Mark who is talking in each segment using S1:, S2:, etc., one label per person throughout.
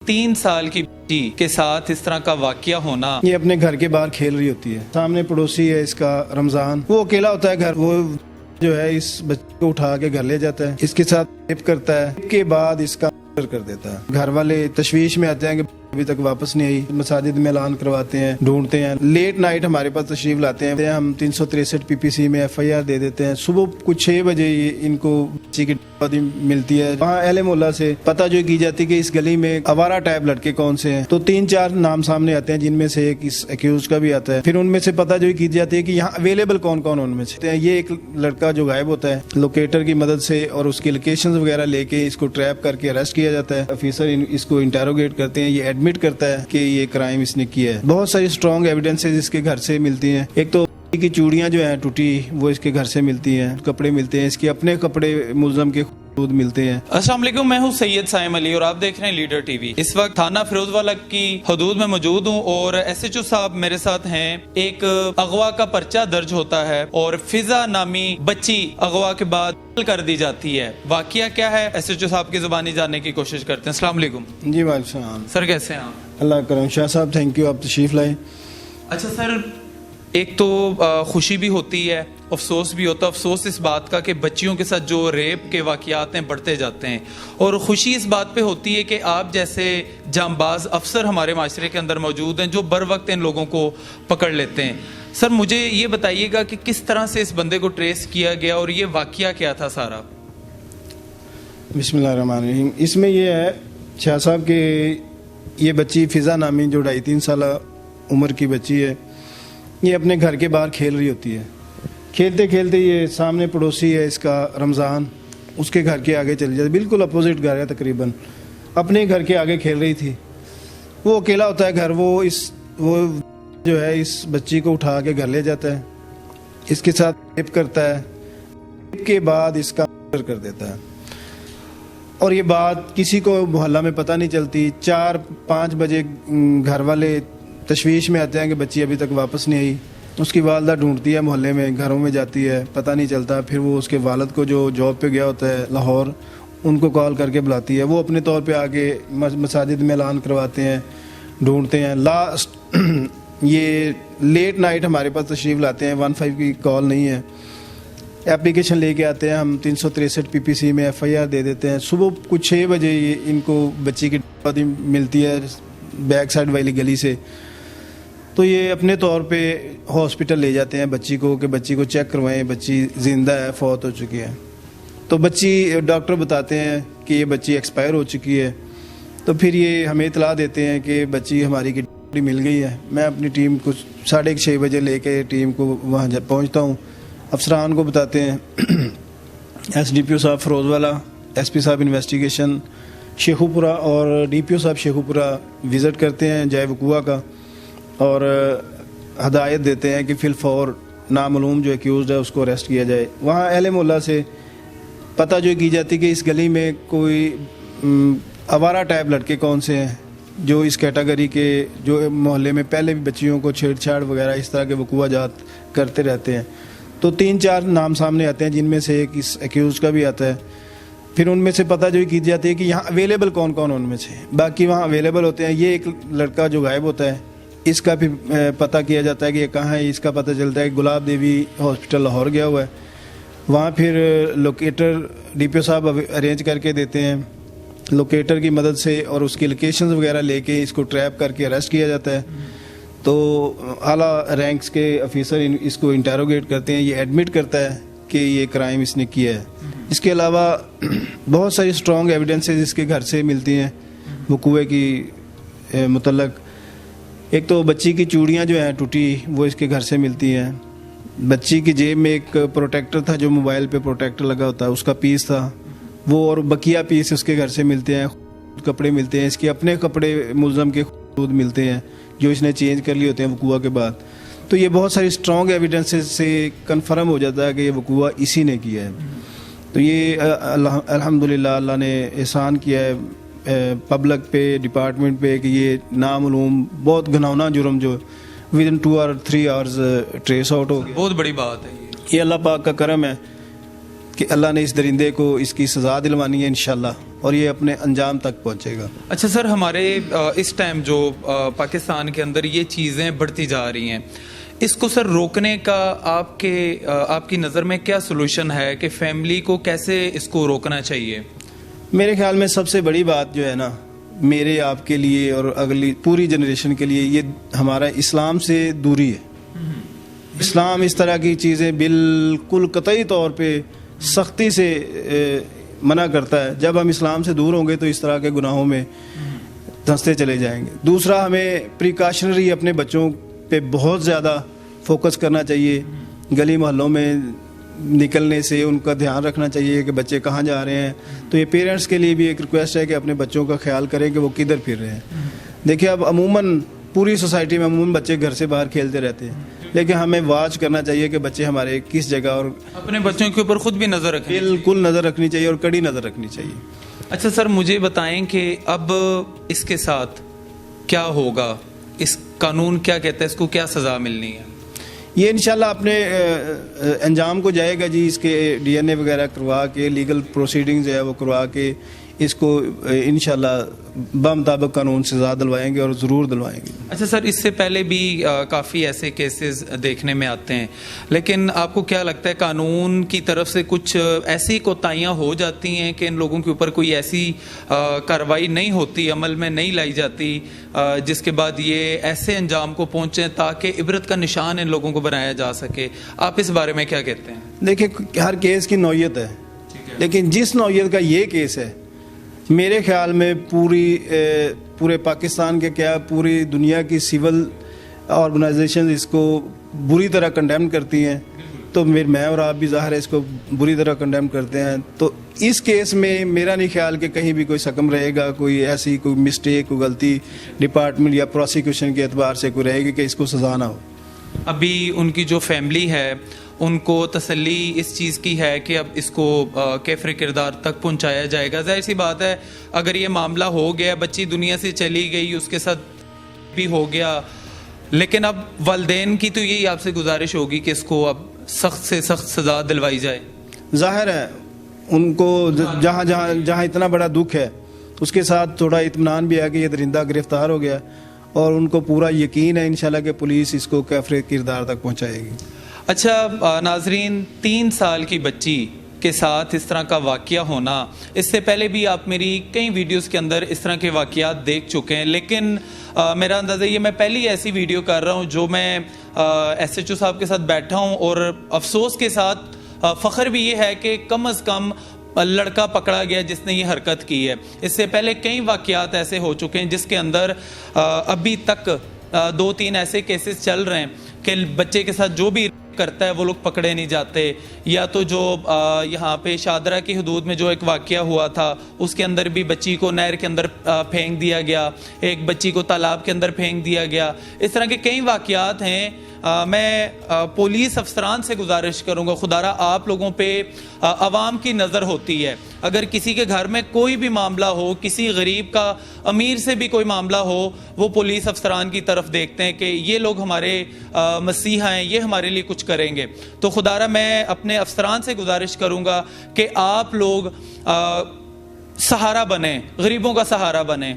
S1: 3 سال کی بچی کے ساتھ اس طرح کا واقعہ ہونا.
S2: یہ اپنے گھر کے باہر کھیل رہی ہوتی ہے, سامنے پڑوسی ہے اس کا رمضان, وہ اکیلا ہوتا ہے گھر, وہ جو ہے اس بچے کو اٹھا کے گھر لے جاتا ہے, اس کے ساتھ ریپ کرتا ہے, اس کے بعد اس کا کر دیتا ہے. گھر والے تشویش میں آتے ہیں کہ ابھی تک واپس نہیں آئی, مساجد میں اعلان کرواتے ہیں, ڈھونڈتے ہیں, لیٹ نائٹ ہمارے پاس تشریف لاتے ہیں, ہم 363 PPC میں FIR دے دیتے ہیں. صبح کچھ 6 بجے ان کو بچی کی بادی ملتی ہے. وہاں اہل محلہ سے پتہ جو کی جاتی کہ اس گلی میں آوارہ ٹائپ لڑکے کون سے ہیں, تو 3-4 نام سامنے آتے ہیں, جن میں سے ایک اس ایکیوز کا بھی آتا ہے. پھر ان میں سے پتہ جو کی جاتی ہے کہ یہاں اویلیبل کون کون ان میں سے. یہ ایک لڑکا جو غائب ہوتا ہے لوکیٹر کی مدد سے اور اس کی لوکیشنز وغیرہ لے کے اس کو ٹریپ کر کے اریسٹ کیا جاتا ہے. آفیسر اس کو انٹیروگیٹ کرتے ہیں, یہ ایڈمٹ کرتا ہے کہ یہ کرائم اس نے کیا ہے. بہت ساری اسٹرانگ ایویڈنسز اس کے گھر سے ملتی ہیں. ایک تو کی چوڑیاں جو ہیں ٹوٹی وہ اس کے گھر سے ملتی ہیں, کپڑے ملتے ہیں, اس کے اپنے کپڑے ملزم کے خود ملتے ہیں.
S1: السلام علیکم, میں ہوں سید سائم علی اور آپ دیکھ رہے ہیں لیڈر ٹی وی. اس وقت تھانہ فیروز والا کی حدود میں موجود ہوں اور SHO صاحب میرے ساتھ ہیں. ایک اغوا کا پرچہ درج ہوتا ہے اور فضا نامی بچی اغوا کے بعد کر دی جاتی ہے. واقعہ کیا ہے SHO صاحب کی زبانی جاننے کی کوشش کرتے ہیں. السلام علیکم.
S2: جی وعلیکم السلام.
S1: سر کیسے ہیں آپ؟
S2: اللہ کرم. شاہ صاحب تھینک یو, آپ تشریف لائے.
S1: اچھا سر, ایک تو خوشی بھی ہوتی ہے, افسوس بھی ہوتا ہے. افسوس اس بات کا کہ بچیوں کے ساتھ جو ریپ کے واقعات ہیں بڑھتے جاتے ہیں, اور خوشی اس بات پہ ہوتی ہے کہ آپ جیسے جانباز افسر ہمارے معاشرے کے اندر موجود ہیں جو بر وقت ان لوگوں کو پکڑ لیتے ہیں. سر مجھے یہ بتائیے گا کہ کس طرح سے اس بندے کو ٹریس کیا گیا اور یہ واقعہ کیا تھا سارا؟
S2: بسم اللہ الرحمن الرحیم. اس میں یہ ہے شاہ صاحب کہ یہ بچی فضا نامی جو 2.5-3 سالہ عمر کی بچی ہے, یہ اپنے گھر کے باہر کھیل رہی ہوتی ہے. کھیلتے کھیلتے یہ سامنے پڑوسی ہے اس کا رمضان, اس کے گھر کے آگے چلی جاتی, بالکل اپوزٹ گھر ہے تقریباً, اپنے گھر کے آگے کھیل رہی تھی. وہ اکیلا ہوتا ہے گھر, وہ جو ہے اس بچی کو اٹھا کے گھر لے جاتا ہے, اس کے ساتھ ریپ کرتا ہے, ریپ کے بعد اس کا کر دیتا ہے. اور یہ بات کسی کو محلہ میں پتہ نہیں چلتی. 4-5 بجے گھر والے تشویش میں آتے ہیں کہ بچی ابھی تک واپس نہیں آئی. اس کی والدہ ڈھونڈتی ہے محلے میں, گھروں میں جاتی ہے, پتہ نہیں چلتا. پھر وہ اس کے والد کو جو جاب پہ گیا ہوتا ہے لاہور, ان کو کال کر کے بلاتی ہے. وہ اپنے طور پہ آگے مساجد میں اعلان کرواتے ہیں, ڈھونڈتے ہیں. لاسٹ یہ لیٹ نائٹ ہمارے پاس تشریف لاتے ہیں, 15 کی کال نہیں ہے, اپلیکیشن لے کے آتے ہیں. ہم 363 PPC میں FIR دے دیتے ہیں. صبح کچھ 6 بجے ان کو بچی کی بادی ملتی ہے بیک سائڈ والی گلی سے. تو یہ اپنے طور پہ ہاسپٹل لے جاتے ہیں بچی کو کہ بچی کو چیک کروائیں, بچی زندہ ہے, فوت ہو چکی ہے. تو بچی ڈاکٹر بتاتے ہیں کہ یہ بچی ایکسپائر ہو چکی ہے. تو پھر یہ ہمیں اطلاع دیتے ہیں کہ بچی ہماری کی مل گئی ہے. میں اپنی ٹیم کو 6:30 بجے لے کے ٹیم کو وہاں پہنچتا ہوں. افسران کو بتاتے ہیں, SDPO صاحب فیروز والا, SP صاحب انویسٹیگیشن شیخو پورہ اور DPO صاحب شیخو پورہ وزٹ کرتے ہیں جائے وقوع کا, اور ہدایت دیتے ہیں کہ فی الفور نامعلوم جو ایکیوزڈ ہے اس کو اریسٹ کیا جائے. وہاں اہل محلہ سے پتہ جو کی جاتی کہ اس گلی میں کوئی آوارہ ٹائپ لڑکے کون سے ہیں جو اس کیٹیگری کے, جو محلے میں پہلے بھی بچیوں کو چھیڑ چھاڑ وغیرہ اس طرح کے وقوع جات کرتے رہتے ہیں. تو 3-4 نام سامنے آتے ہیں, جن میں سے ایک اس ایکیوز کا بھی آتا ہے. پھر ان میں سے پتہ جو کی جاتی ہے کہ یہاں اویلیبل کون کون ان میں سے, باقی وہاں اویلیبل ہوتے ہیں. یہ ایک لڑکا جو غائب ہوتا ہے, اس کا بھی پتہ کیا جاتا ہے کہ یہ کہاں ہے. اس کا پتہ چلتا ہے کہ گلاب دیوی ہاسپٹل لاہور گیا ہوا ہے. وہاں پھر لوکیٹر DPO صاحب ارینج کر کے دیتے ہیں, لوکیٹر کی مدد سے اور اس کی لوکیشنز وغیرہ لے کے اس کو ٹریپ کر کے اریسٹ کیا جاتا ہے. تو اعلیٰ رینکس کے آفیسر اس کو انٹیروگیٹ کرتے ہیں. یہ ایڈمٹ کرتا ہے کہ یہ کرائم اس نے کیا ہے. اس کے علاوہ بہت ساری اسٹرانگ ایویڈنسز اس کے گھر سے ملتی ہیں وقوع کی متعلق. ایک تو بچی کی چوڑیاں جو ہیں ٹوٹی وہ اس کے گھر سے ملتی ہیں. بچی کی جیب میں ایک پروٹیکٹر تھا جو موبائل پہ پروٹیکٹر لگا ہوتا ہے, اس کا پیس تھا وہ, اور بقیہ پیس اس کے گھر سے ملتے ہیں. کپڑے ملتے ہیں, اس کے اپنے کپڑے ملزم کے خود ملتے ہیں جو اس نے چینج کر لیے ہوتے ہیں وقوع کے بعد. تو یہ بہت ساری اسٹرانگ ایویڈنسز سے کنفرم ہو جاتا ہے کہ یہ وقوع اسی نے کیا ہے. تو یہ الحمدللہ اللہ نے احسان کیا ہے پبلک پہ, ڈپارٹمنٹ پہ, کہ یہ نامعلوم بہت گھناؤنا جرم جو ودن 2 اور 3 آورز ٹریس آؤٹ ہو گیا.
S1: بہت بڑی بات ہے
S2: یہ اللہ پاک کا کرم ہے کہ اللہ نے اس درندے کو اس کی سزا دلوانی ہے انشاءاللہ. اور یہ اپنے انجام تک پہنچے گا.
S1: اچھا سر، ہمارے اس ٹائم جو پاکستان کے اندر یہ چیزیں بڑھتی جا رہی ہیں، اس کو سر روکنے کا آپ کی نظر میں کیا سولوشن ہے کہ فیملی کو کیسے اس کو روکنا چاہیے؟
S2: میرے خیال میں سب سے بڑی بات جو ہے نا، میرے آپ کے لیے اور اگلی پوری جنریشن کے لیے، یہ ہمارا اسلام سے دوری ہے. اسلام اس طرح کی چیزیں بالکل قطعی طور پہ سختی سے منع کرتا ہے. جب ہم اسلام سے دور ہوں گے تو اس طرح کے گناہوں میں دھنستے چلے جائیں گے. دوسرا، ہمیں پریکاشنری اپنے بچوں پہ بہت زیادہ فوکس کرنا چاہیے. گلی محلوں میں نکلنے سے ان کا دھیان رکھنا چاہیے کہ بچے کہاں جا رہے ہیں. تو یہ پیرنٹس کے لیے بھی ایک ریکویسٹ ہے کہ اپنے بچوں کا خیال کریں کہ وہ کدھر پھر رہے ہیں. دیکھیں، اب عموماً پوری سوسائٹی میں عموماً بچے گھر سے باہر کھیلتے رہتے ہیں، لیکن ہمیں واچ کرنا چاہیے کہ بچے ہمارے کس جگہ، اور
S1: اپنے بچوں کے اوپر خود بھی نظر رکھیں.
S2: بالکل نظر رکھنی چاہیے اور کڑی نظر رکھنی چاہیے.
S1: اچھا سر، مجھے بتائیں کہ اب اس کے ساتھ کیا ہوگا؟ اس قانون کیا کہتا ہے؟ اس کو کیا سزا ملنی ہے؟
S2: یہ انشاءاللہ اپنے انجام کو جائے گا جی. اس کے ڈی این اے وغیرہ کروا کے، لیگل پروسیڈنگز ہے وہ کروا کے، اس کو انشاءاللہ بمطابق قانون سزا دلوائیں گے، اور ضرور دلوائیں گے.
S1: اچھا سر، اس سے پہلے بھی کافی ایسے کیسز دیکھنے میں آتے ہیں، لیکن آپ کو کیا لگتا ہے قانون کی طرف سے کچھ ایسی کوتاہیاں ہو جاتی ہیں کہ ان لوگوں کے اوپر کوئی ایسی کارروائی نہیں ہوتی، عمل میں نہیں لائی جاتی، جس کے بعد یہ ایسے انجام کو پہنچیں تاکہ عبرت کا نشان ان لوگوں کو بنایا جا سکے؟ آپ اس بارے میں کیا کہتے ہیں؟
S2: دیکھیں، ہر کیس کی نوعیت ہے، لیکن جس نوعیت کا یہ کیس ہے، میرے خیال میں پورے پاکستان کے کیا پوری دنیا کی سول آرگنائزیشن اس کو بری طرح کنڈیم کرتی ہیں. تو میں اور آپ بھی ظاہر ہے اس کو بری طرح کنڈیم کرتے ہیں. تو اس کیس میں میرا نہیں خیال کہ کہیں بھی کوئی سکم رہے گا، کوئی ایسی کوئی مسٹیک، کوئی غلطی ڈپارٹمنٹ یا پروسیکیوشن کے اعتبار سے کوئی رہے گی کہ اس کو سزا نہ ہو.
S1: ابھی ان کی جو فیملی ہے ان کو تسلی اس چیز کی ہے کہ اب اس کو کیفر کردار تک پہنچایا جائے گا. ظاہر سی بات ہے، اگر یہ معاملہ ہو گیا، بچی دنیا سے چلی گئی، اس کے ساتھ بھی ہو گیا، لیکن اب والدین کی تو یہی آپ سے گزارش ہوگی کہ اس کو اب سخت سے سخت سزا دلوائی جائے.
S2: ظاہر ہے ان کو جہاں اتنا بڑا دکھ ہے، اس کے ساتھ تھوڑا اطمینان بھی ہے کہ یہ درندہ گرفتار ہو گیا، اور ان کو پورا یقین ہے انشاءاللہ کہ پولیس اس کو کیفر کردار تک پہنچائے گی.
S1: اچھا ناظرین، 3 سال کی بچی کے ساتھ اس طرح کا واقعہ ہونا، اس سے پہلے بھی آپ میری کئی ویڈیوز کے اندر اس طرح کے واقعات دیکھ چکے ہیں، لیکن میرا اندازہ یہ میں پہلی ایسی ویڈیو کر رہا ہوں جو میں ایس ایچ او صاحب کے ساتھ بیٹھا ہوں، اور افسوس کے ساتھ فخر بھی یہ ہے کہ کم از کم لڑکا پکڑا گیا جس نے یہ حرکت کی ہے. اس سے پہلے کئی واقعات ایسے ہو چکے ہیں جس کے اندر ابھی تک 2-3 ایسے کیسز چل رہے ہیں کہ بچے کے ساتھ جو بھی کرتا ہے وہ لوگ پکڑے نہیں جاتے. یا تو جو یہاں پہ شادرہ کی حدود میں جو ایک واقعہ ہوا تھا، اس کے اندر بھی بچی کو نہر کے اندر پھینک دیا گیا، ایک بچی کو تالاب کے اندر پھینک دیا گیا. اس طرح کے کئی واقعات ہیں. میں پولیس افسران سے گزارش کروں گا، خدارا آپ لوگوں پہ عوام کی نظر ہوتی ہے، اگر کسی کے گھر میں کوئی بھی معاملہ ہو، کسی غریب کا، امیر سے بھی کوئی معاملہ ہو، وہ پولیس افسران کی طرف دیکھتے ہیں کہ یہ لوگ ہمارے مسیحا ہیں، یہ ہمارے لیے کچھ کریں گے. تو خدارا میں اپنے افسران سے گزارش کروں گا کہ آپ لوگ سہارا بنیں، غریبوں کا سہارا بنیں.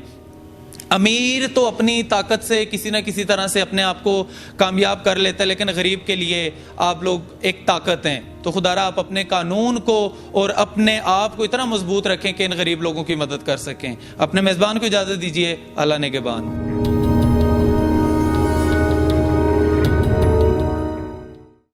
S1: امیر تو اپنی طاقت سے کسی نہ کسی طرح سے اپنے آپ کو کامیاب کر لیتا ہے، لیکن غریب کے لیے آپ لوگ ایک طاقت ہیں. تو خدارا آپ اپنے قانون کو اور اپنے آپ کو اتنا مضبوط رکھیں کہ ان غریب لوگوں کی مدد کر سکیں. اپنے میزبان کو اجازت دیجیے. اللہ نگہبان.